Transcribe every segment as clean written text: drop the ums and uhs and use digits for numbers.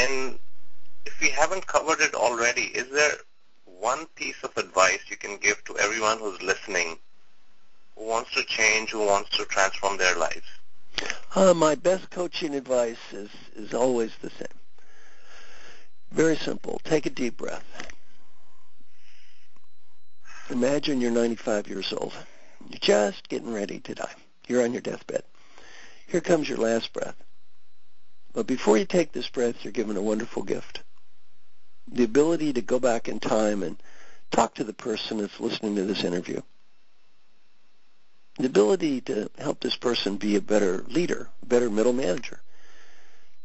And if we haven't covered it already, is there one piece of advice you can give to everyone who's listening, who wants to change, who wants to transform their lives? My best coaching advice is always the same. Very simple. Take a deep breath. Imagine you're 95 years old. You're just getting ready to die. You're on your deathbed. Here comes your last breath. But before you take this breath, you're given a wonderful gift. The ability to go back in time and talk to the person that's listening to this interview. The ability to help this person be a better leader, a better middle manager.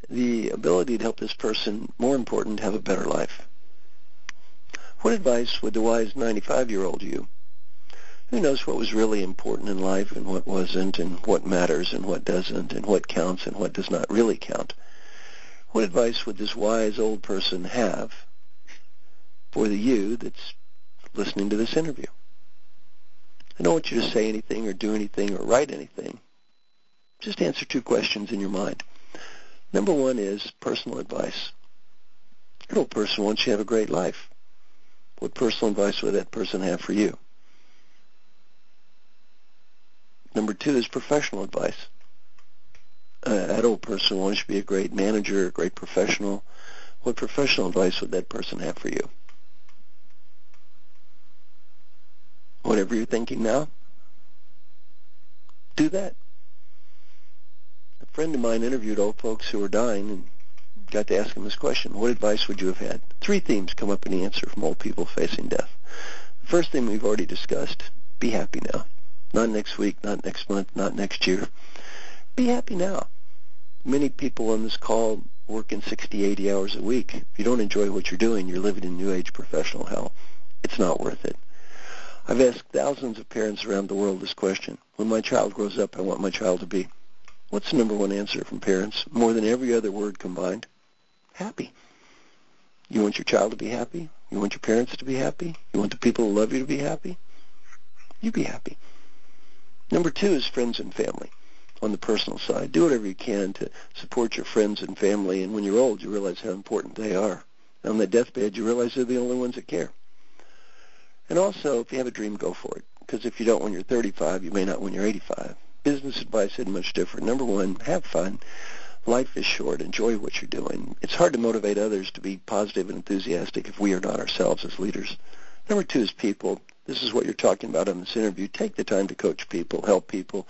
The ability to help this person, more important, have a better life. What advice would the wise 95-year-old you, who knows what was really important in life and what wasn't, and what matters and what doesn't, and what counts and what does not really count, what advice would this wise old person have for the you that's listening to this interview? I don't want you to say anything or do anything or write anything. Just answer two questions in your mind. Number one is personal advice. Your old person wants you to have a great life. What personal advice would that person have for you? Number two is professional advice. That old person wants you to be a great manager, a great professional. What professional advice would that person have for you? Whatever you're thinking now, do that. A friend of mine interviewed old folks who were dying and got to ask him this question: what advice would you have had? Three themes come up in the answer from old people facing death. The first thing we've already discussed: be happy now. Not next week, not next month, not next year. Be happy now. Many people on this call working 60, 80 hours a week. If you don't enjoy what you're doing, you're living in new age professional hell. It's not worth it. I've asked thousands of parents around the world this question. When my child grows up, I want my child to be. What's the number one answer from parents? More than every other word combined: happy. You want your child to be happy? You want your parents to be happy? You want the people who love you to be happy? You be happy. Number two is friends and family. On the personal side, do whatever you can to support your friends and family, and when you're old, you realize how important they are. And on the deathbed, you realize they're the only ones that care. And also, if you have a dream, go for it. Because if you don't when you're 35, you may not when you're 85. Business advice isn't much different. Number one, have fun. Life is short. Enjoy what you're doing. It's hard to motivate others to be positive and enthusiastic if we are not ourselves as leaders. Number two is people. This is what you're talking about in this interview. Take the time to coach people, help people,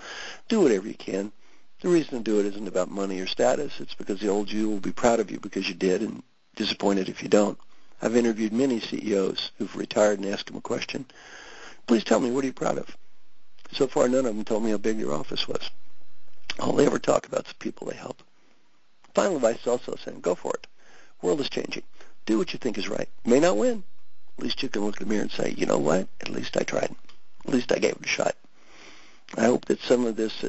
do whatever you can. The reason to do it isn't about money or status. It's because the old you will be proud of you because you did and disappointed if you don't. I've interviewed many CEOs who've retired and asked them a question. Please tell me, what are you proud of? So far, none of them told me how big their office was. All they ever talk about is the people they help. Final advice is also saying, go for it. The world is changing. Do what you think is right. You may not win. At least you can look in the mirror and say, you know what? At least I tried. At least I gave it a shot. I hope that some of this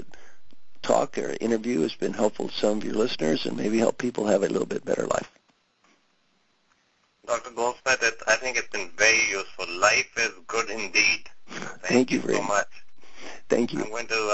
talk or interview has been helpful to some of your listeners and maybe help people have a little bit better life. Dr. Goldsmith, I think it's been very useful. Life is good indeed. Thank you so much. Thank you. I'm going to